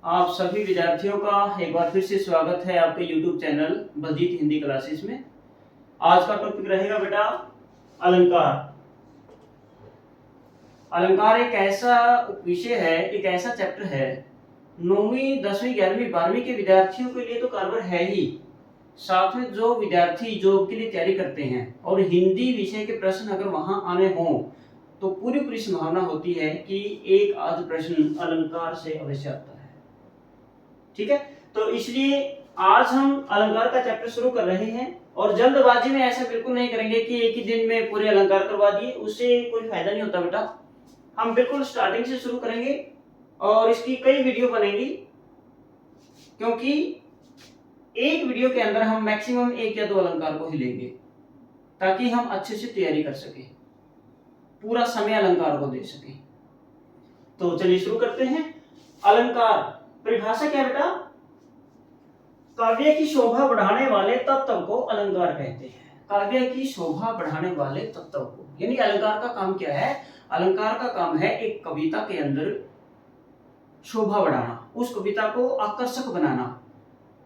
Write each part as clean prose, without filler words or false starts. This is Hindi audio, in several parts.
आप सभी विद्यार्थियों का एक बार फिर से स्वागत है आपके YouTube channel Baljeet Hindi classes में। आज का टॉपिक रहेगा बेटा अलंकार। अलंकार एक ऐसा विषय है, एक ऐसा चैप्टर है 9वीं 10वीं 11वीं 12वीं के विद्यार्थियों के लिए तो कारगर है ही, साथ में जो विद्यार्थी जॉब के लिए तैयारी करते हैं और हिंदी विषय के प्रश्न अगर वहां आने हों तो पूरी संभावना होती है कि एक आध प्रश्न अलंकार से अवश्य आता है। ठीक है, तो इसलिए आज हम अलंकार का चैप्टर शुरू कर रहे हैं और जल्दबाजी में ऐसा बिल्कुल नहीं करेंगे कि एक ही दिन में पूरे अलंकार करवा दिए, उससे कोई फायदा नहीं होता बेटा। हम बिल्कुल स्टार्टिंग से शुरू करेंगे और इसकी कई वीडियो बनेंगी, क्योंकि एक वीडियो के अंदर हम मैक्सिमम 1 या 2 अलंकार को ही लेंगे ताकि हम अच्छे से तैयारी कर सके, पूरा समय अलंकार को दे सके। तो चलिए शुरू करते हैं। अलंकार परिभाषा क्या बेटा? काव्य की शोभा बढ़ाने वाले तत्व को अलंकार कहते हैं। काव्य की शोभा बढ़ाने वाले तत्व को, यानी अलंकार का काम क्या है? अलंकार का काम है एक कविता के अंदर शोभा बढ़ाना, उस कविता को आकर्षक बनाना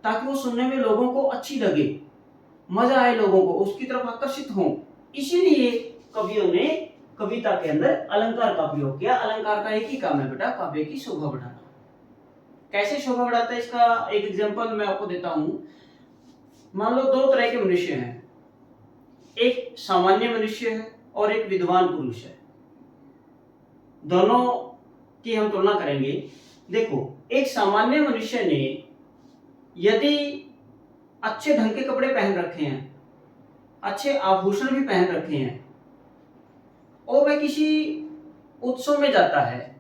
ताकि वो सुनने में लोगों को अच्छी लगे, मजा आए, लोगों को उसकी तरफ आकर्षित हों। इसीलिए कवियों ने कविता के अंदर अलंकार का प्रयोग किया। अलंकार का एक ही काम है बेटा, काव्य की शोभा बढ़ाना। कैसे शोभा बढ़ाता है इसका एक एग्जांपल मैं आपको देता हूं। मान लो 2 तरह के मनुष्य हैं, एक सामान्य मनुष्य है और एक विद्वान पुरुष है। दोनों की हम तुलना करेंगे। देखो, एक सामान्य मनुष्य ने यदि अच्छे ढंग के कपड़े पहन रखे हैं, अच्छे आभूषण भी पहन रखे हैं और वह किसी उत्सव में जाता है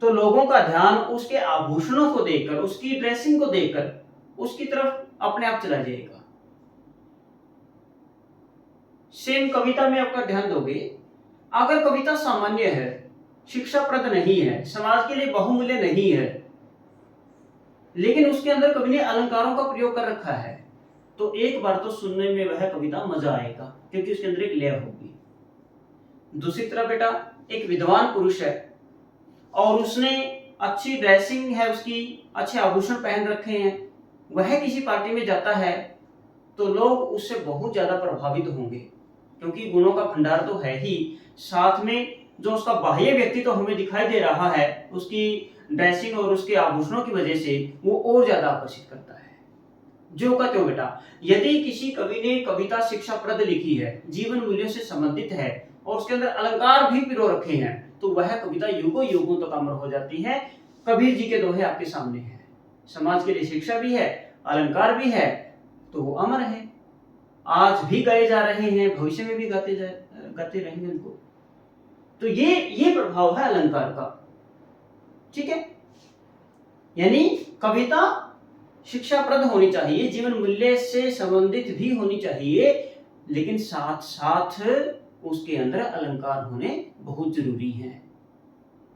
तो लोगों का ध्यान उसके आभूषणों को देखकर, उसकी ड्रेसिंग को देखकर उसकी तरफ अपने आप चला जाएगा। सेम कविता में आपका ध्यान दोगे, अगर कविता सामान्य है, शिक्षाप्रद नहीं है, समाज के लिए बहुमूल्य नहीं है, लेकिन उसके अंदर कवि ने अलंकारों का प्रयोग कर रखा है, तो एक बार तो सुनने में वह कविता मजा आएगा, क्योंकि उसके अंदर एक लय होगी। दूसरी तरफ बेटा एक विद्वान पुरुष है और उसने अच्छी ड्रेसिंग है, उसकी अच्छे आभूषण पहन रखे हैं, वह किसी पार्टी में जाता है तो लोग उससे बहुत ज्यादा प्रभावित होंगे, क्योंकि गुणों का भंडार तो है ही, साथ में जो उसका बाह्य व्यक्तित्व तो हमें दिखाई दे रहा है, उसकी ड्रेसिंग और उसके आभूषणों की वजह से वो और ज्यादा आकर्षित करता है। जो का क्यों बेटा, यदि किसी कवि ने कविता शिक्षाप्रद लिखी है, जीवन मूल्यों से संबंधित है और उसके अंदर अलंकार भी पिरो रखे हैं, तो वह कविता युगों युगों तक अमर हो जाती है। कबीर जी के दोहे आपके सामने हैं, समाज के लिए शिक्षा भी है, अलंकार भी है, तो वो अमर है, आज भी गाए जा रहे हैं, भविष्य में भी गाते रहेंगे उनको। तो ये प्रभाव है अलंकार का। ठीक है, यानी कविता शिक्षाप्रद होनी चाहिए, जीवन मूल्य से संबंधित भी होनी चाहिए, लेकिन साथ साथ उसके अंदर अलंकार होने बहुत जरूरी है,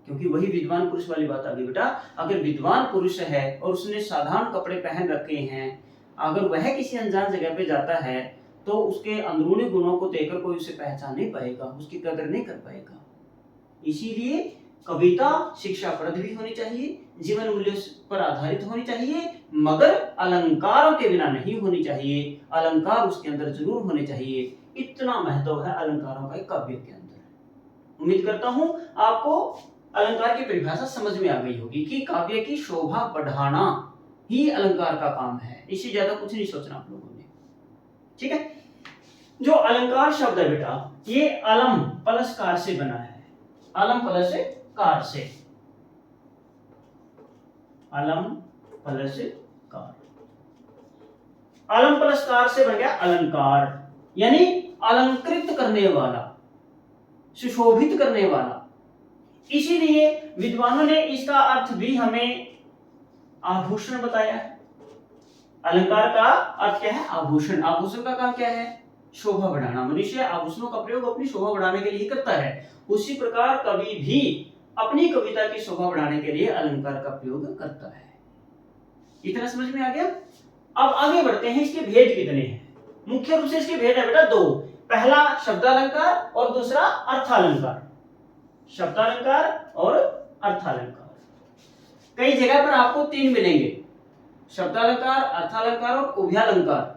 क्योंकि वही विद्वान पुरुष वाली बात आ गई बेटा। अगर विद्वान पुरुष है और उसने साधारण कपड़े पहन रखे हैं, अगर वह किसी अनजान जगह पे जाता है तो उसके अंदरूनी गुणों को देखकर कोई उसे पहचान नहीं पाएगा, उसकी कदर नहीं कर पाएगा। इसीलिए कविता शिक्षाप्रद भी होनी चाहिए, जीवन मूल्यों पर आधारित होनी चाहिए, मगर अलंकारों के बिना नहीं होनी चाहिए। अलंकार उसके अंदर जरूर होने चाहिए। इतना महत्व है अलंकारों का काव्य के अंदर। उम्मीद करता हूं आपको अलंकार की परिभाषा समझ में आ गई होगी कि काव्य की शोभा बढ़ाना ही अलंकार का काम है, इससे ज्यादा कुछ नहीं सोचना आप लोगों ने। ठीक है, जो अलंकार शब्द है बेटा, ये अलम प्लस कार से बना है। अलम प्लस कार से, अलम प्लस कार, अलम प्लस कार से बन गया अलंकार, यानी अलंकृत करने वाला, सुशोभित करने वाला। इसीलिए विद्वानों ने इसका अर्थ भी हमें आभूषण बताया है। अलंकार का अर्थ क्या है? आभूषण। आभूषण का काम क्या है? शोभा बढ़ाना। मनुष्य आभूषणों का प्रयोग अपनी शोभा बढ़ाने के लिए करता है, उसी प्रकार कवि भी अपनी कविता की शोभा बढ़ाने के लिए अलंकार का प्रयोग करता है। इतना समझ में आ गया? अब आगे बढ़ते हैं, इसके भेद कितने हैं? मुख्य रूप से इसके भेद है बेटा 2। पहला शब्दालंकार और दूसरा अर्थालंकार। शब्दालंकार और अर्थालंकार। कई जगह पर आपको 3 मिलेंगे, शब्दालंकार, अर्थालंकार और उभयालंकार।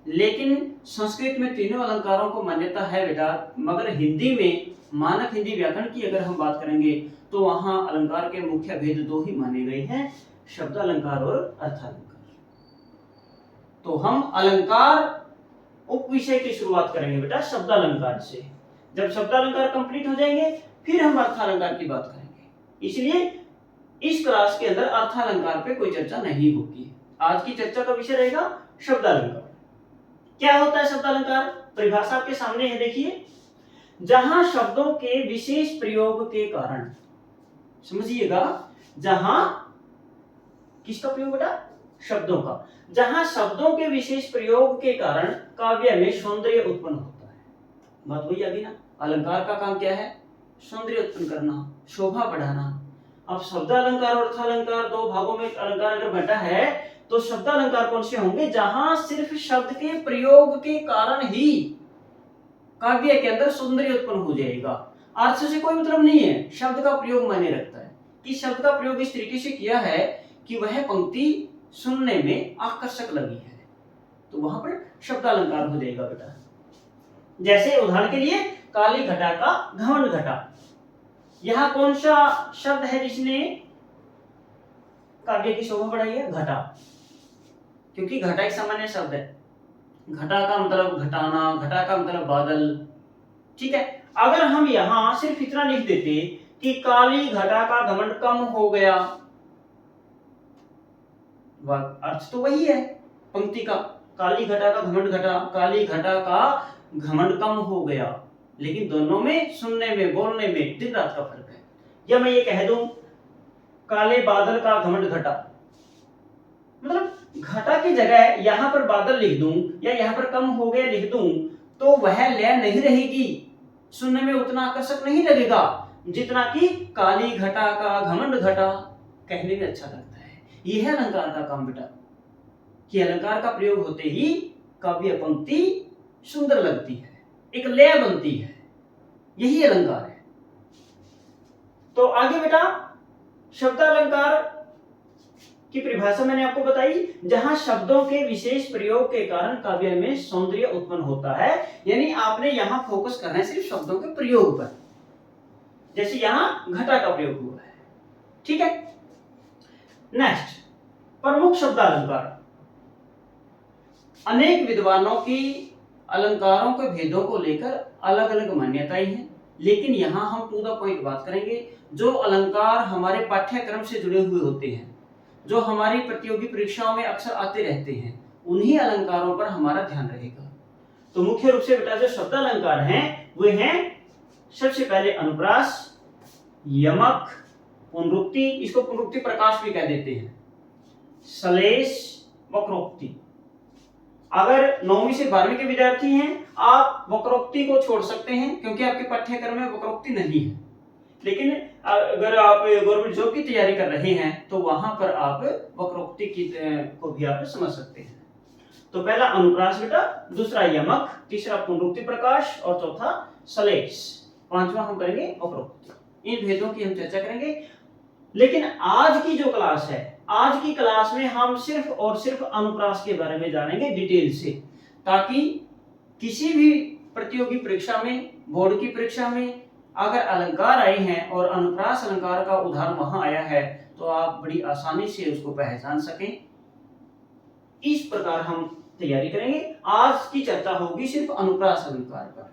लेकिन संस्कृत में तीनों अलंकारों को मान्यता है बेटा, मगर हिंदी में मानक हिंदी व्याकरण की अगर हम बात करेंगे तो वहां अलंकार के मुख्य भेद 2 ही माने गए हैं, शब्दालंकार और अर्थालंकार। तो हम अलंकार उप विषय की शुरुआत करेंगे बेटा शब्दालंकार से। जब शब्दालंकार कंप्लीट हो जाएंगे फिर हम अर्थालंकार की बात करेंगे। इसलिए इस क्लास के अंदर अर्थालंकार पे कोई चर्चा नहीं होगी। आज की चर्चा का विषय रहेगा शब्दालंकार। क्या होता है शब्दालंकार? परिभाषा आपके सामने है, देखिए। जहां शब्दों के विशेष प्रयोग के कारण, समझिएगा, जहां किसका प्रयोग बेटा? शब्दों का। जहां शब्दों के विशेष प्रयोग के कारण काव्य में सौंदर्य उत्पन्न होता है। बात वही आ गई ना, अलंकार का काम क्या है? सौंदर्य उत्पन्न करना, शोभा बढ़ाना। अब शब्दालंकार और अर्थालंकार 2 भागों में अलंकार अगर बटा है तो शब्दालंकार कौन से होंगे? जहां सिर्फ शब्द के प्रयोग के कारण ही काव्य के अंदर सौंदर्य उत्पन्न हो जाएगा। अर्थ से कोई मतलब नहीं है, शब्द का प्रयोग मायने रखता है कि शब्द का प्रयोग इस तरीके से किया है कि वह पंक्ति सुनने में आकर्षक लगी है, तो वहां पर शब्दालंकार हो जाएगा बेटा। जैसे उदाहरण के लिए काली घटा का घमंड घटा, यहां कौन सा शब्द है जिसने काव्य की शोभा बढ़ाई है? घटा, क्योंकि घटा एक सामान्य शब्द है। घटा का मतलब घटाना, घटा का मतलब बादल, ठीक है। अगर हम यहां सिर्फ इतना लिख देते कि काली घटा का घमंड कम हो गया, अर्थ तो वही है पंक्ति का, काली घटा का घमंड घटा, काली घटा का घमंड कम हो गया, लेकिन दोनों में सुनने में, बोलने में दिन रात का फर्क है। या मैं ये कह दूं काले बादल का घमंड घटा, मतलब घटा की जगह यहां पर बादल लिख दूं या यहां पर कम हो गया लिख दूं तो वह लय नहीं रहेगी, सुनने में उतना आकर्षक नहीं लगेगा जितना कि काली घटा का घमंड घटा कहने में अच्छा लगता है। यह है अलंकार का काम बेटा, कि अलंकार का प्रयोग होते ही काव्य पंक्ति सुंदर लगती है, एक लय बनती है, यही अलंकार है। तो आगे बेटा शब्दालंकार की परिभाषा मैंने आपको बताई, जहां शब्दों के विशेष प्रयोग के कारण काव्य में सौंदर्य उत्पन्न होता है, यानी आपने यहां फोकस करना है सिर्फ शब्दों के प्रयोग पर। जैसे यहां घटा का प्रयोग हुआ है, ठीक है। नेक्स्ट, प्रमुख शब्दालंकार। अनेक विद्वानों की अलंकारों के भेदों को लेकर अलग अलग मान्यताएं हैं, लेकिन यहां हम टू द पॉइंट बात करेंगे। जो अलंकार हमारे पाठ्यक्रम से जुड़े हुए होते हैं, जो हमारी प्रतियोगी परीक्षाओं में अक्सर आते रहते हैं, उन्हीं अलंकारों पर हमारा ध्यान रहेगा। तो मुख्य रूप से बेटा जो शब्दालंकार हैं वे हैं सबसे पहले अनुप्रास, यमक, पुनरुक्ति, इसको पुनरुक्ति प्रकाश भी कह देते हैं, सलेश, वक्रोक्ति। अगर 9वीं से 12वीं के विद्यार्थी हैं आप वक्रोक्ति को छोड़ सकते हैं क्योंकि आपके पाठ्यक्रम में वक्रोक्ति नहीं है, लेकिन अगर आप गवर्नमेंट जॉब की तैयारी कर रहे हैं तो वहां पर आप वक्रोक्ति की को भी आप समझ सकते हैं। तो पहला अनुप्रास बेटा, दूसरा यमक, तीसरा पुनरुक्ति प्रकाश और चौथा सलेश, पांचवा हम करेंगे वक्रोक्ति। इन भेदों की हम चर्चा करेंगे। लेकिन आज की जो क्लास है, आज की क्लास में हम सिर्फ और सिर्फ अनुप्रास के बारे में जानेंगे डिटेल से, ताकि किसी भी प्रतियोगी परीक्षा में, बोर्ड की परीक्षा में अगर अलंकार आए हैं और अनुप्रास अलंकार का उदाहरण वहां आया है तो आप बड़ी आसानी से उसको पहचान सकें। इस प्रकार हम तैयारी करेंगे। आज की चर्चा होगी सिर्फ अनुप्रास अलंकार पर।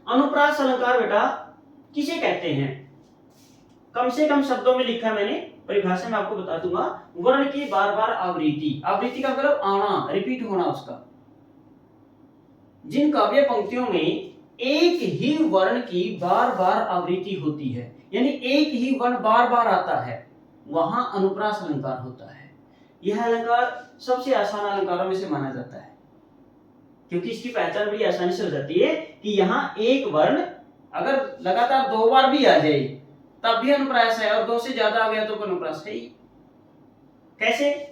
अनुप्रास अलंकार बेटा किसे कहते हैं? कम से कम शब्दों में लिखा है मैंने, परिभाषा में आपको बता दूंगा। वर्ण की बार बार आवृत्ति, आवृत्ति का मतलब आना, रिपीट होना उसका। जिन काव्य पंक्तियों में एक ही वर्ण की बार बार आवृत्ति होती है, यानी एक ही वर्ण बार बार आता है, वहां अनुप्रास अलंकार होता है। यह अलंकार सबसे आसान अलंकारों में से माना जाता है, क्योंकि इसकी पहचान बड़ी आसानी से हो जाती है कि यहाँ एक वर्ण अगर लगातार 2 बार भी आ जाए तब भी अनुप्रास है, और 2 से ज्यादा आ गया तो अनुप्रास है ही। कैसे?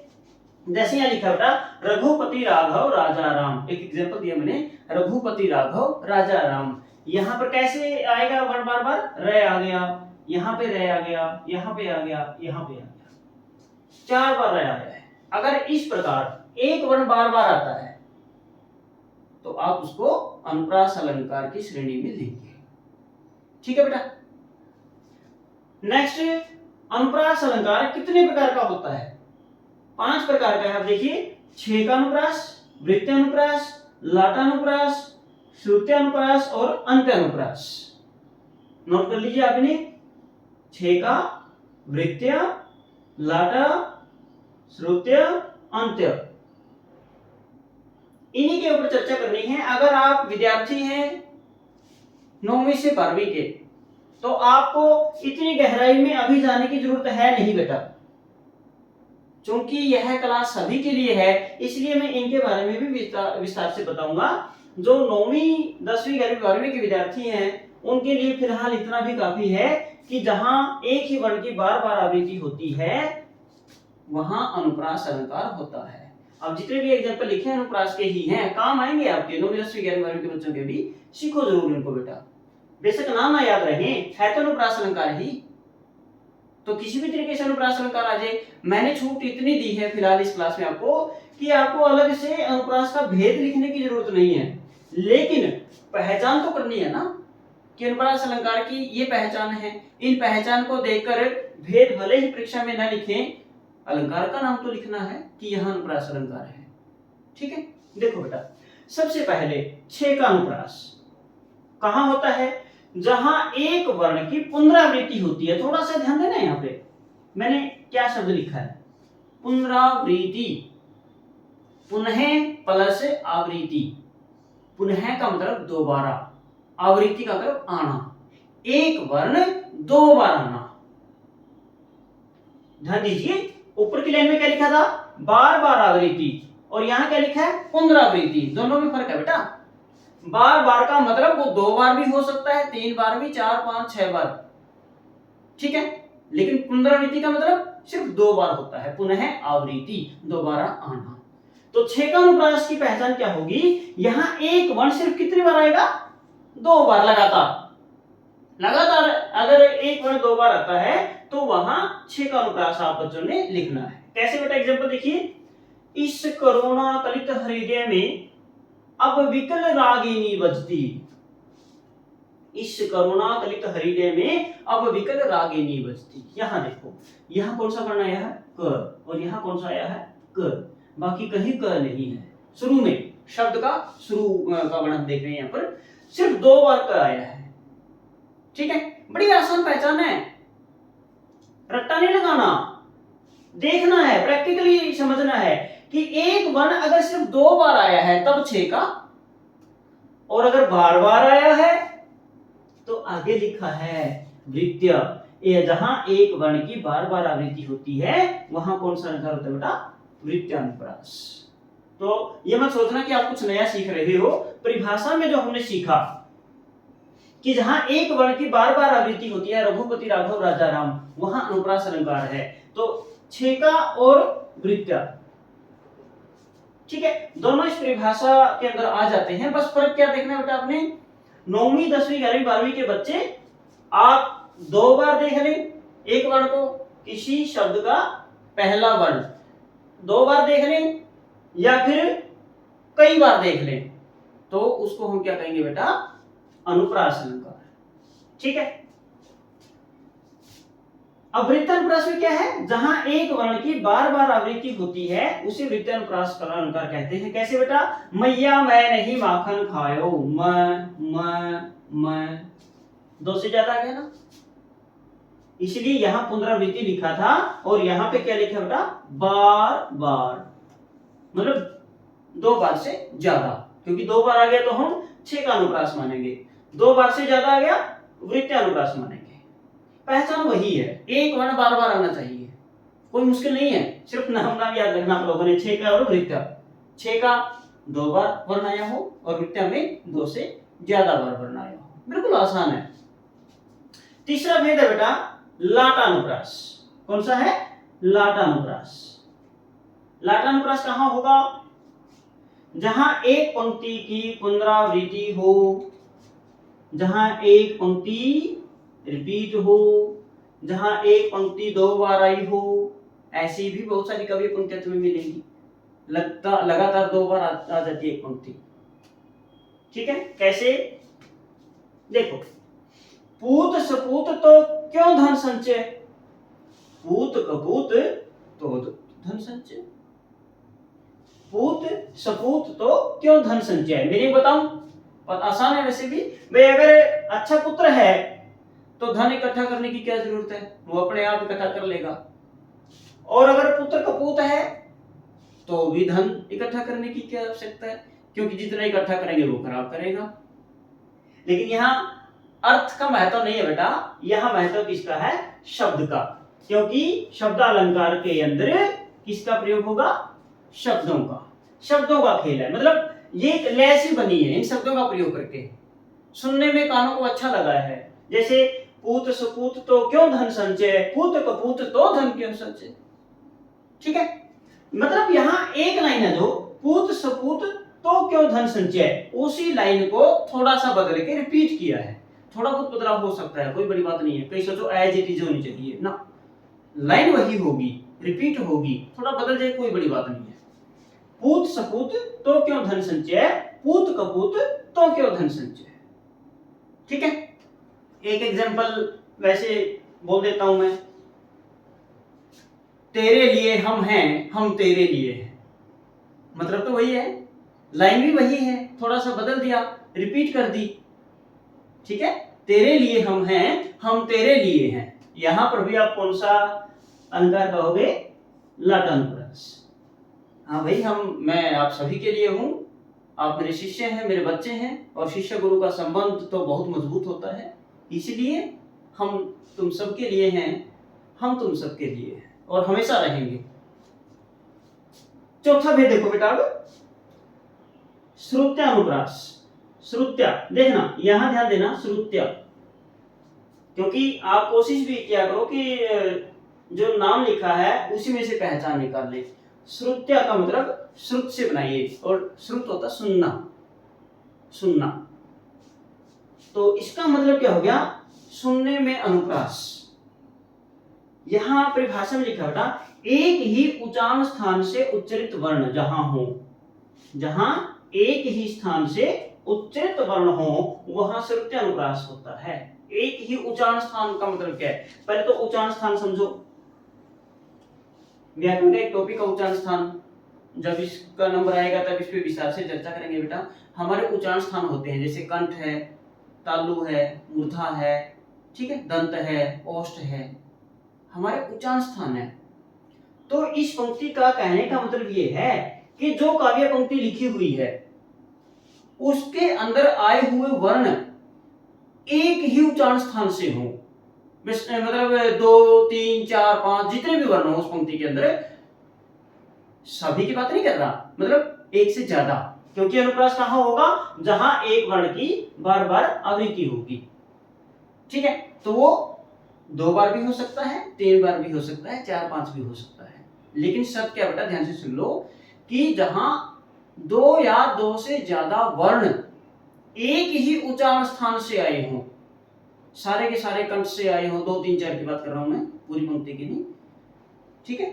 जैसे यहाँ लिखा बेटा रघुपति राघव राजा राम, एक एग्जांपल दिया मैंने, रघुपति राघव राजा राम। यहाँ पर कैसे आएगा वर्ण बार बार? रे आ गया, यहाँ पे रह आ गया, यहाँ पे आ गया, यहाँ पे आ गया, 4 बार रह आया है। अगर इस प्रकार एक वर्ण बार बार आता है तो आप उसको अनुप्रास अलंकार की श्रेणी में लेंगे। ठीक है बेटा। नेक्स्ट, अनुप्रास अलंकार कितने प्रकार का होता है? 5 प्रकार का है। आप देखिए, छेकानुप्रास, वृत्तानुप्रास, लाटानुप्रास, श्रुत्यानुप्रास और अंत्यानुप्रास। नोट कर लीजिए आपने, छेका, वृत्त्य, लाटा, श्रुत्य, अंत्य, इन्हीं के ऊपर चर्चा करनी है। अगर आप विद्यार्थी हैं 9वीं से 12वीं के, तो आपको इतनी गहराई में अभी जाने की जरूरत है नहीं बेटा, क्योंकि यह क्लास सभी के लिए है, इसलिए मैं इनके बारे में भी विस्तार से बताऊंगा। जो 9वीं 10वीं 11वीं 12वीं के विद्यार्थी हैं उनके लिए फिलहाल इतना भी काफी है कि जहां एक ही वर्ण की बार बार आवृत्ति होती है वहां अनुप्रास अलंकार होता है। अब जितने भी एग्जाम्पल लिखे हैं अनुप्रास के ही हैं, काम आएंगे आपके 9वीं 10वीं 11वीं 12वीं के बच्चों के भी। सीखो जरूर इनको बेटा, बेशक नाम ना याद रहे, है तो अनुप्रास अलंकार ही, तो किसी भी तरीके से अनुप्रास अलंकार आ जाए। मैंने छूट इतनी दी है फिलहाल इस क्लास में आपको कि आपको अलग से अनुप्रास का भेद लिखने की जरूरत नहीं है, लेकिन पहचान तो करनी है ना कि अनुप्रास अलंकार की ये पहचान है। इन पहचान को देखकर भेद भले ही परीक्षा में ना लिखें, अलंकार का नाम तो लिखना है कि यह अनुप्रास अलंकार है। ठीक है। देखो बेटा, सबसे पहले छेकानुप्रास कहां होता है? जहां एक वर्ण की पुनरावृत्ति होती है। थोड़ा सा ध्यान देना, यहां पे मैंने क्या शब्द लिखा है? पुनरावृत्ति। पुनः प्लस आवृत्ति। पुनः का मतलब दोबारा, आवृत्ति का मतलब आना, एक वर्ण 2 बार आना। ध्यान दीजिए, ऊपर की लाइन में क्या लिखा था? बार बार आवृत्ति, और यहां क्या लिखा है? पुनरावृत्ति। दोनों में फर्क है बेटा। बार बार का मतलब वो 2 बार भी हो सकता है, 3 बार भी, 4 5 6 बार, ठीक है। लेकिन पुनरावृत्ति का मतलब सिर्फ 2 बार होता है, पुनः आवृत्ति, दोबारा आना। तो छेकानुप्रास की पहचान क्या होगी? यहां एक वर्ण सिर्फ कितनी बार आएगा? 2 बार लगातार। लगातार अगर एक वर्ण 2 बार आता है तो वहां छेकानुप्रास आप बच्चों ने लिखना है। कैसे बेटा? एग्जांपल देखिए, इस करुणा कलित हृदय में अब विकल रागिनी बजती। इस करुणा कलित हृदय में अब विकल रागिनी बजती। यहां देखो, यहां कौन सा वर्ण आया है? क, और यहां कौन सा आया है? क। बाकी कहीं क नहीं है। शुरू में शब्द का शुरू का वर्ण हम देख रहे हैं, यहां पर सिर्फ 2 बार क आया है। ठीक है, बड़ी आसान पहचान है, रट्टा नहीं लगाना, देखना है, प्रैक्टिकली समझना है कि एक वर्ण अगर सिर्फ 2 बार आया है तब छेका, और अगर बार बार आया है तो आगे लिखा है वृत्त्य। ये जहां एक वर्ण की बार बार आवृत्ति होती है वहां कौन सा अलंकार होता है बेटा? वृत्त्यानुप्रास। तो ये मत सोचना कि आप कुछ नया सीख रहे हो। परिभाषा में जो हमने सीखा कि जहां एक वर्ण की बार बार आवृत्ति होती है, रघुपति राघव राजा राम, वहां अनुप्रास अलंकार है। तो छेका और वृत्त्या, ठीक है, दोनों इस परिभाषा के अंदर आ जाते हैं। बस फर्क क्या देखना है बेटा आपने? 9वीं 10वीं 11वीं 12वीं के बच्चे आप 2 बार देख लें एक वर्ण को, किसी शब्द का पहला वर्ण 2 बार देख लें या फिर कई बार देख लें, तो उसको हम क्या कहेंगे बेटा? अनुप्रास अलंकार। ठीक है। अब वृत्तानुप्रास में क्या है? जहां एक वर्ण की बार बार आवृत्ति होती है उसे वृत्तानुप्रास अलंकार कहते हैं। कैसे बेटा? मैया मैं नहीं माखन खायो, मैं 2 से ज्यादा आ गया ना, इसलिए यहां पुनरावृत्ति लिखा था, और यहां पे क्या लिखा बेटा? बार बार, मतलब 2 बार से ज्यादा, क्योंकि 2 बार आ गया तो हम छेकानुप्रास मानेंगे, 2 बार से ज्यादा आ गया वृत्तानुप्रास मानेंगे। पहचान वही है, एक वर्ण बार बार आना चाहिए, कोई मुश्किल नहीं है, सिर्फ नाम याद रखना आप लोगों ने, छेका और वृत्त्या। छेका 2 बार वर्ण आया हो और वृत्त्या में 2 से ज्यादा बार वर्ण आया हो, बिल्कुल आसान है। तीसरा भेद है बेटा लाटानुप्रास। कौन सा है? लाटानुप्रास। लाटानुप्रास कहां होगा? जहां एक पंक्ति की पुनरावृत्ति हो, जहां एक पंक्ति रिपीट हो, जहां एक पंक्ति 2 बार आई हो, ऐसी भी बहुत सारी काव्य पंक्तियां तुम्हें मिलेंगी। लगातार 2 बार आ जाती है एक पंक्ति। ठीक है, कैसे? देखो, पूत सपूत तो क्यों धन संचय, पूत कपूत तो धन संचय, पूत सपूत तो क्यों धन संचय। मीनिंग बताऊं? आसान है वैसे भी भाई। अगर अच्छा पुत्र है तो धन इकट्ठा करने की क्या जरूरत है, वो अपने आप इकट्ठा कर लेगा। और अगर पुत्र कपूत है तो भी धन इकट्ठा करने की क्या आवश्यकता है, क्योंकि जितना इकट्ठा करेंगे वो खराब करेगा। लेकिन यहाँ अर्थ का महत्व नहीं है बेटा, यहाँ महत्व किसका है? शब्द का। क्योंकि शब्द अलंकार के अंदर किसका प्रयोग होगा? शब्दों का। शब्दों का खेल है, मतलब ये एक लय सी बनी है इन शब्दों का प्रयोग करके, सुनने में कानों को अच्छा लगा है। जैसे पूत सपूत तो क्यों धन संचय, पूत कपूत तो धन क्यों संचय। ठीक है, मतलब यहाँ एक लाइन है जो पूत सपूत तो क्यों धन संचय, उसी लाइन को थोड़ा सा बदल के रिपीट किया है। थोड़ा बहुत बदलाव हो सकता है, कोई बड़ी बात नहीं है। कई सोचो एज इट इज होनी चाहिए ना, लाइन वही होगी, रिपीट होगी, थोड़ा बदल जाए कोई बड़ी बात नहीं है। पूत सपूत तो क्यों धन संचय, पूत कपूत तो क्यों धन संचय। ठीक है, एक एग्जांपल वैसे बोल देता हूं मैं। तेरे लिए हम हैं, हम तेरे लिए हैं, मतलब तो वही है, लाइन भी वही है, थोड़ा सा बदल दिया, रिपीट कर दी। ठीक है, तेरे लिए हम हैं, हम तेरे लिए हैं। यहां पर भी आप कौन सा अलंकार कहोगे? लाटानुप्रास। हाँ भाई, मैं आप सभी के लिए हूं, आप मेरे शिष्य हैं, मेरे बच्चे हैं, और शिष्य गुरु का संबंध तो बहुत मजबूत होता है, इसलिए हम तुम सबके लिए हैं, हम तुम सबके लिए हैं और हमेशा रहेंगे। चौथा भेद देखो बेटा, अब श्रुत्यानुप्रास। श्रुत्या, देखना यहां ध्यान देना, श्रुत्या, क्योंकि आप कोशिश भी किया करो कि जो नाम लिखा है उसी में से पहचान निकाल ले। श्रुत्या का मतलब श्रुत से बनाइए, और श्रुत होता सुनना, सुनना। तो इसका मतलब क्या हो गया? सुनने में अनुप्रास। यहां परिभाषा में लिखा बेटा, एक ही उच्चारण स्थान से उच्चरित वर्ण जहां हो, जहां एक ही स्थान से उच्चरित वर्ण हो वहां श्रुत्यानुप्रास होता है। एक ही उच्चारण स्थान का मतलब क्या है? पहले तो उच्चारण स्थान समझो। व्याकरण का एक टॉपिक है उच्चारण स्थान, जब इसका नंबर आएगा तब इस पे विस्तार से चर्चा करेंगे बेटा। हमारे उच्चारण स्थान होते हैं, जैसे कंठ है, तालु है, मूर्धा है, ठीक है, दंत है, ओष्ठ है, हमारे उच्चारण स्थान है। तो इस पंक्ति का कहने का मतलब ये है कि जो काव्य पंक्ति लिखी हुई है उसके अंदर आए हुए वर्ण एक ही उच्चारण स्थान से हो, मतलब 2, 3, 4, 5 जितने भी वर्ण हो उस पंक्ति के अंदर, सभी की बात नहीं कर रहा, मतलब एक से ज्यादा, क्योंकि अनुप्रास कहां होगा? जहां एक वर्ण की बार बार आवृत्ति होगी। ठीक है, तो वो 2 बार भी हो सकता है, 3 बार भी हो सकता है, 4, 5 भी हो सकता है। लेकिन शब्द क्या बेटा, ध्यान से सुन लो, कि जहां 2 या 2 से ज्यादा वर्ण एक ही उच्चारण स्थान से आए हों, सारे के सारे कंठ से आए हो, 2, 3, 4 की बात कर रहा हूं मैं, पूरी पंक्ति की नहीं। ठीक है,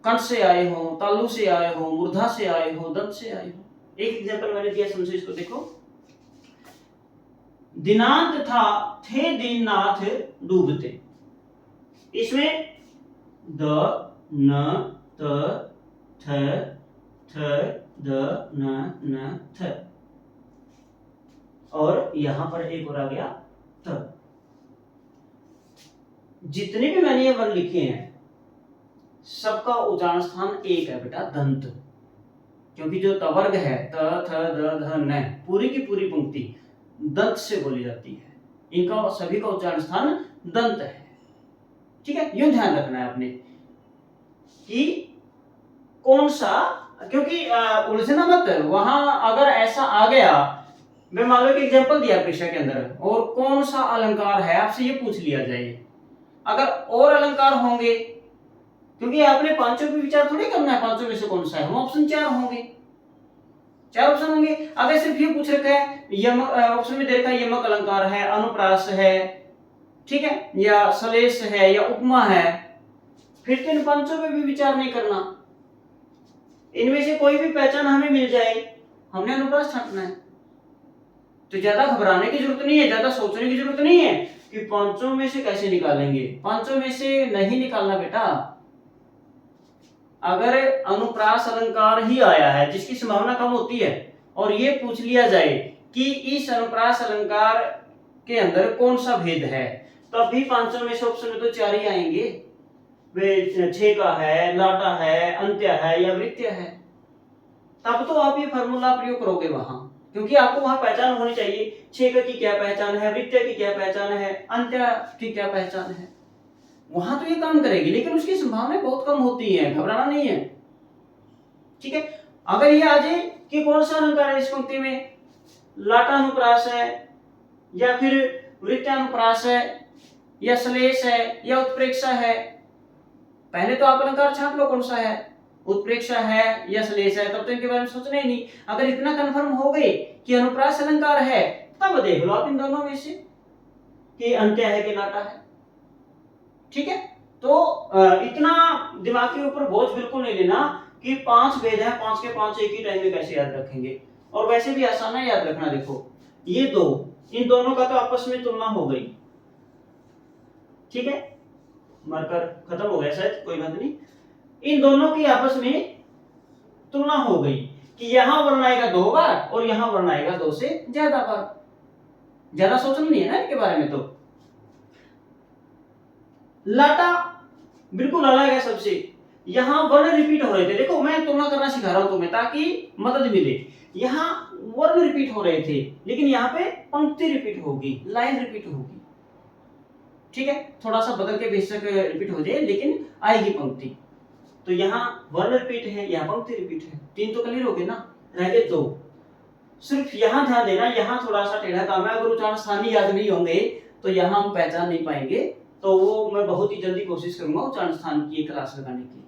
कंठ से आए हो, तालु से आए हो, मूर्धा से आए हो, दंत से आए हो। एक एग्जांपल मैंने दिया, समझो इसको। देखो, दिनांत था, थे दीननाथ डूबते, इसमें द न त थ थ द न थ, और यहां पर एक और आ गया त। जितने भी मैंने ये वर्ण लिखे हैं सबका उच्चारण स्थान एक है बेटा, दंत। क्योंकि जो तवर्ग है त थ द ध न, पूरी की पूरी पंक्ति दंत से बोली जाती है, इनका सभी का उच्चारण स्थान दंत है। ठीक है, यूं ध्यान रखना है आपने कि कौन सा, क्योंकि उलझना मत, वहां अगर ऐसा आ गया, मैं मान लो कि एग्जांपल दिया परीक्षा के अंदर और कौन सा अलंकार है आपसे ये पूछ लिया जाए, अगर और अलंकार होंगे, क्योंकि आपने पांचों पे विचार थोड़ी करना है, पांचों में से कौन सा है, हम ऑप्शन 4 होंगे। चार ऑप्शन होंगे। अगर सिर्फ ये पूछ रखा है यम, ऑप्शन में दे रखा है यमक अलंकार है, अनुप्रास है, ठीक है, या सलेश है, या उपमा है, फिर तो इन पांचों पे भी विचार नहीं करना। इनमें से कोई भी पहचान हमें मिल जाए, हमने अनुप्रास छांटना है। तो ज्यादा घबराने की जरूरत नहीं है, ज्यादा सोचने की जरूरत नहीं है कि पांचों में से कैसे निकालेंगे। पांचों में से नहीं निकालना बेटा। अगर अनुप्रास अलंकार ही आया है, जिसकी संभावना कम होती है, और ये पूछ लिया जाए कि इस अनुप्रास अलंकार के अंदर कौन सा भेद है, तब भी पांचों में से ऑप्शन में तो चार ही आएंगे। वे छेका है, लाटा है, अंत्य है, या वृत्य है। तब तो आप ये फार्मूला प्रयोग करोगे वहां, क्योंकि आपको वहां पहचान होनी चाहिए, छेक की क्या पहचान है, वृत्य की क्या पहचान है, अंत्य की क्या पहचान है। वहां तो ये काम करेगी, लेकिन उसकी संभावना बहुत कम होती है, घबराना नहीं है, ठीक है। अगर ये आ जाए कि कौन सा अलंकार है इस पंक्ति में, लाटानुप्रास है, या फिर वृत्यानुप्रास है, या श्लेष है, या उत्प्रेक्षा है, पहले तो आप अलंकार छांट लो कौन सा है, उत्प्रेक्षा है या श्लेष है, तब तो इनके बारे में सोचना ही नहीं। अगर इतना कंफर्म हो गए कि अनुप्रास अलंकार है, तब देख लो आप इन दोनों में से कि अंत्य है कि लाटा है, ठीक है। तो इतना दिमाग के ऊपर बोझ बिल्कुल नहीं लेना कि पांच भेद है, पांच के पांच एक ही टाइम में कैसे याद रखेंगे। और वैसे भी आसान है याद रखना। देखो ये दो, इन दोनों का तो आपस में तुलना हो गई, ठीक है, मार्कर खत्म हो गया शायद, कोई बात नहीं। इन दोनों की आपस में तुलना हो गई कि यहां वर्ण आएगा 2 बार और यहां वर्ण आएगा 2 से ज्यादा बार। ज्यादा सोचना नहीं है ना इनके बारे में। तो लाटा बिल्कुल अलग है सबसे, यहां वर्ण रिपीट हो रहे थे। देखो मैं तुलना करना सिखा रहा हूं तुम्हें ताकि मदद मिले। यहां वर्ण रिपीट हो रहे थे, लेकिन यहां पे पंक्ति रिपीट होगी, लाइन रिपीट होगी, ठीक है। थोड़ा सा बदल के बेशक रिपीट हो जाए, लेकिन आएगी पंक्ति। तो यहाँ वर्ण रिपीट है, यहाँ पंक्ति रिपीट है, 3 तो क्लियर हो गए ना, रह गए 2। सिर्फ यहाँ ध्यान देना, यहाँ थोड़ा सा टेढ़ा काम है। अगर उच्चारण स्थान याद नहीं होंगे तो यहाँ हम पहचान नहीं पाएंगे। तो वो मैं बहुत ही जल्दी कोशिश करूंगा उच्चारण स्थान की क्लास लगाने की,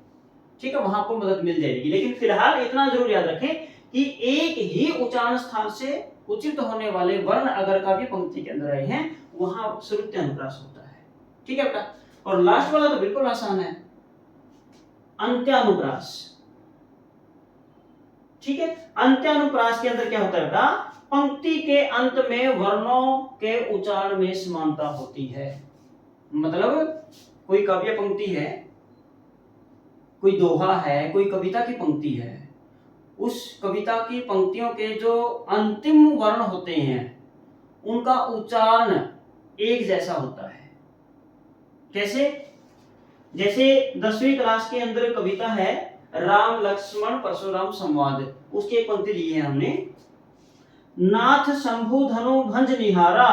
ठीक है, वहां आपको मदद मिल जाएगी। लेकिन फिलहाल इतना जरूर याद रखें कि एक ही उच्चारण स्थान से उचित होने वाले वर्ण अगर काव्य पंक्ति के अंदर आए हैं, वहां श्रुत्य अनुप्रास होता है, ठीक है बेटा। और लास्ट वाला तो बिल्कुल आसान है, अंत्यानुप्रास, ठीक है। अंत्यानुप्रास के अंदर क्या होता है बेटा, पंक्ति के अंत में वर्णों के उच्चारण में समानता होती है। मतलब कोई काव्य पंक्ति है, कोई दोहा है, कोई कविता की पंक्ति है, उस कविता की पंक्तियों के जो अंतिम वर्ण होते हैं उनका उच्चारण एक जैसा होता है। कैसे? जैसे 10वीं क्लास के अंदर कविता है राम लक्ष्मण परशुराम संवाद, उसकी एक पंक्ति ली है हमने, नाथ शंभु धनु भंज निहारा,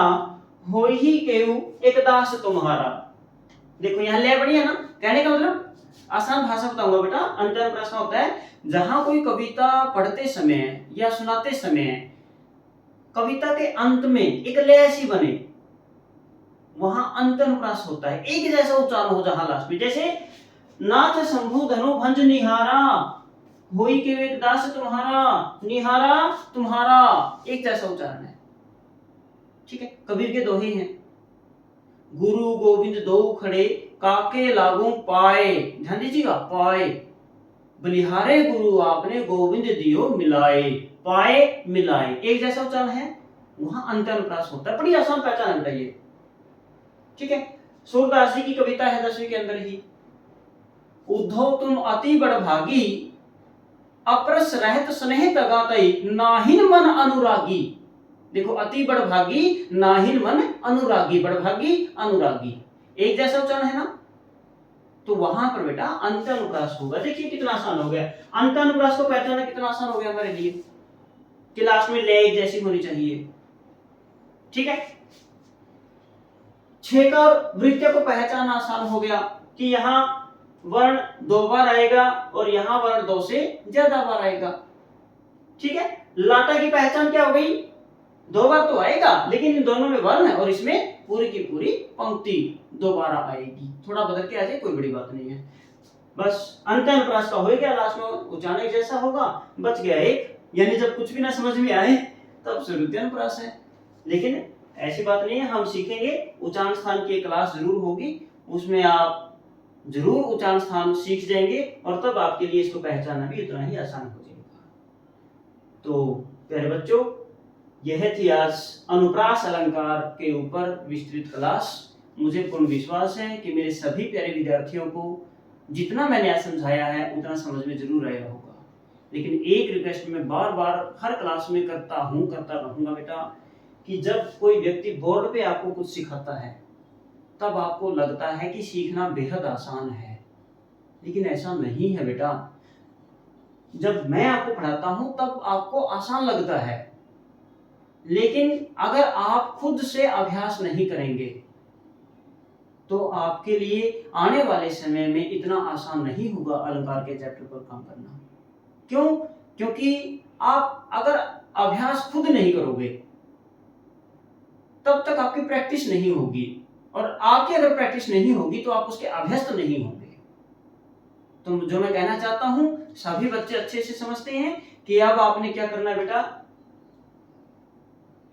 होई ही केहू एक दास तुम्हारा। देखो यहाँ ले बढ़िया ना, कहने का मतलब आसान भाषा बताऊंगा बेटा। अंत्यानुप्रास होता है जहां कोई कविता पढ़ते समय या सुनाते समय कविता के अंत में एक लय सी बने, वहां अंत्यानुप्रास होता है, एक जैसा उच्चारण हो जहां लास्ट में। जैसे नाथ शंभु धनु भंज निहारा, होई के एक दास तुम्हारा, निहारा तुम्हारा, एक जैसा उच्चारण है, ठीक है। कबीर के दोहे हैं, गुरु गोविंद दो खड़े, काके लागू पाए, ध्यान दीजिएगा, पाए, बलिहारे गुरु आपने गोविंद दियो मिलाए, पाए मिलाए, एक जैसा उच्चारण है, वहां अंत्यानुप्रास होता है। बड़ी आसान पहचान है ये, ठीक है। सूरदास जी की कविता है 10वीं के अंदर ही, उद्धव तुम अति बड़भागी, अपरस रहत स्नेह तगातई, नाहिन मन अनुरागी। देखो अति बड़भागी, नाहिन मन अनुरागी, बड़भागी अनुरागी, एक जैसा उच्चारण है ना। तो वहां पर बेटा अंत्यानुप्रास होगा। देखिए कितना आसान हो गया, अंत्यानुप्रास को पहचानना कितना आसान हो गया हमारे लिए, कि लास्ट में ले एक जैसी होनी चाहिए, ठीक है। छेक और वृत्य को पहचानना आसान हो गया कि यहाँ वर्ण 2 बार आएगा और यहाँ वर्ण 2 से ज्यादा बार आएगा, ठीक है। लाटा की पहचान क्या हो गई, 2 बार तो आएगा, लेकिन इन दोनों में वर्ण है और इसमें पूरी की पूरी पंक्ति दोबारा आएगी। थोड़ा बदल के आ जाए कोई बड़ी बात नहीं है, बस अंत्यानुप्रास का हो गया, लास्ट में उच्चारण जैसा होगा, बच गया एक यानी जब कुछ भी ना समझ में आए तब शुरुति अनुप्रास है। लेकिन ऐसी बात नहीं है, हम सीखेंगे। उच्चारण स्थान की एक क्लास जरूर होगी, उसमें आप जरूर उच्चारण स्थान सीख जाएंगे और तब आपके लिए इसको पहचानना भी उतना ही आसान हो जाएगा। तो प्यारे बच्चों, यह थी आज अनुप्रास अलंकार के ऊपर विस्तृत क्लास। मुझे पूर्ण विश्वास है कि मेरे सभी प्यारे विद्यार्थियों को जितना मैंने आज समझाया है उतना समझ में जरूर आया होगा। लेकिन एक रिक्वेस्ट मैं बार बार हर क्लास में करता रहूंगा बेटा, कि जब कोई व्यक्ति बोर्ड पे आपको कुछ सिखाता है तब आपको लगता है कि सीखना बेहद आसान है, लेकिन ऐसा नहीं है बेटा। जब मैं आपको पढ़ाता हूं तब आपको आसान लगता है, लेकिन अगर आप खुद से अभ्यास नहीं करेंगे तो आपके लिए आने वाले समय में इतना आसान नहीं होगा अलंकार के चैप्टर पर काम करना। क्यों? क्योंकि आप अगर अभ्यास खुद नहीं करोगे तब तक आपकी प्रैक्टिस नहीं होगी, और आपकी अगर प्रैक्टिस नहीं होगी तो आप उसके अभ्यस्त नहीं होंगे। तो जो मैं कहना चाहता हूं, सभी बच्चे अच्छे से समझते हैं कि अब आपने क्या करना है बेटा।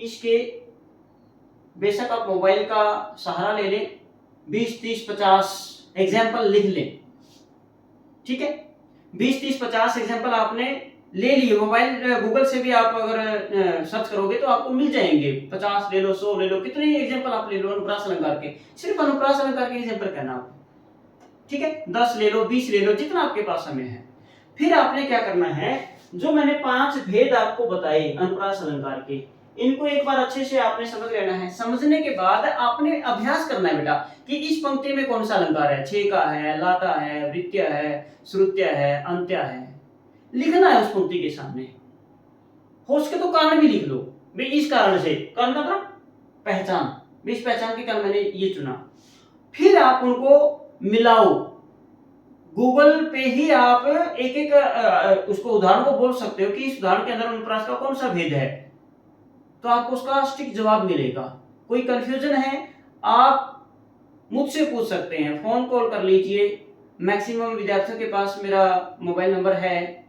इसके बेशक आप मोबाइल का सहारा ले लें, 20, 30, 50 एग्जाम्पल लिख लें, ठीक है। 20, 30, 50 एग्जाम्पल आपने ले लिए, मोबाइल गूगल से भी आप अगर सर्च करोगे तो आपको मिल जाएंगे। 50 ले लो, 100 ले लो, कितने एग्जाम्पल आप ले लो अनुप्रास अलंकार के, सिर्फ अनुप्रास अलंकार के एग्जाम्पल कहना आपको, ठीक है। 10 ले लो, 20 ले लो, जितना आपके पास समय है। फिर आपने क्या करना है, जो मैंने 5 भेद आपको बताए अनुप्रास अलंकार के, इनको एक बार अच्छे से आपने समझ लेना है। समझने के बाद आपने अभ्यास करना है बेटा कि इस पंक्ति में कौन सा अलंकार है, छेका है, लाटा है, वृत्त्य है, श्रुत्य है, अंत्य है, लिखना है उस पंक्ति के सामने। हो सके तो कारण भी लिख लो, भाई इस कारण से, कारण का मतलब पहचान, इस पहचान के कारण मैंने ये चुना। फिर आप उनको मिलाओ, गूगल पे ही आप एक एक उसको उदाहरण को बोल सकते हो कि इस उदाहरण के अंदर अनुप्रास का कौन सा भेद है, तो आपको उसका सटीक जवाब मिलेगा। कोई कंफ्यूजन है आप मुझसे पूछ सकते हैं, फोन कॉल कर लीजिए। मैक्सिमम विद्यार्थियों के पास मेरा मोबाइल नंबर है,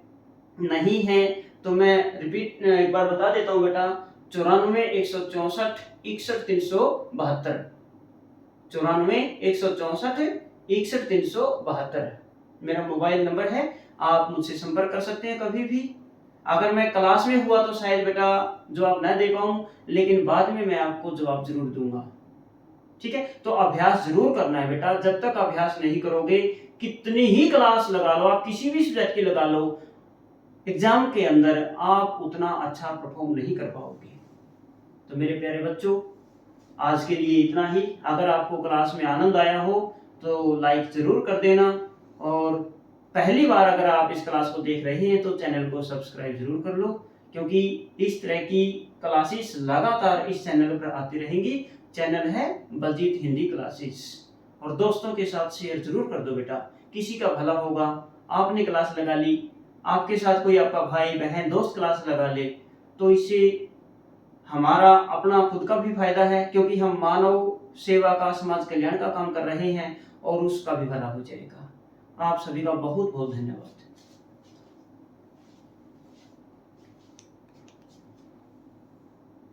नहीं है तो मैं रिपीट एक बार बता देता हूं बेटा, 94 164 61 372, 94 164 61 372 मेरा मोबाइल नंबर है। आप मुझसे संपर्क कर सकते हैं कभी भी। अगर मैं क्लास में हुआ तो शायद बेटा जवाब ना दे पाऊं, लेकिन बाद में मैं आपको जवाब जरूर दूंगा, ठीक है। तो अभ्यास जरूर करना है बेटा। जब तक अभ्यास नहीं करोगे, कितनी ही क्लास लगा लो आप, किसी भी सब्जेक्ट की लगा लो, एग्जाम के अंदर आप उतना अच्छा परफॉर्म नहीं कर पाओगे। तो मेरे प्यारे बच्चों, आज के लिए इतना ही। अगर आपको क्लास में आनंद आया हो तो लाइक जरूर कर देना, और पहली बार अगर आप इस क्लास को देख रहे हैं तो चैनल को सब्सक्राइब जरूर कर लो, क्योंकि इस तरह की क्लासेस लगातार इस चैनल पर आती रहेंगी। चैनल है बलजीत हिंदी क्लासेस, और दोस्तों के साथ शेयर जरूर कर दो बेटा, किसी का भला होगा। आपने क्लास लगा ली, आपके साथ कोई आपका भाई बहन दोस्त क्लास लगा ले, तो इससे हमारा अपना खुद का भी फायदा है, क्योंकि हम मानव सेवा का, समाज कल्याण का काम कर रहे हैं, और उसका भी भला हो जाएगा। आप सभी का बहुत बहुत धन्यवाद।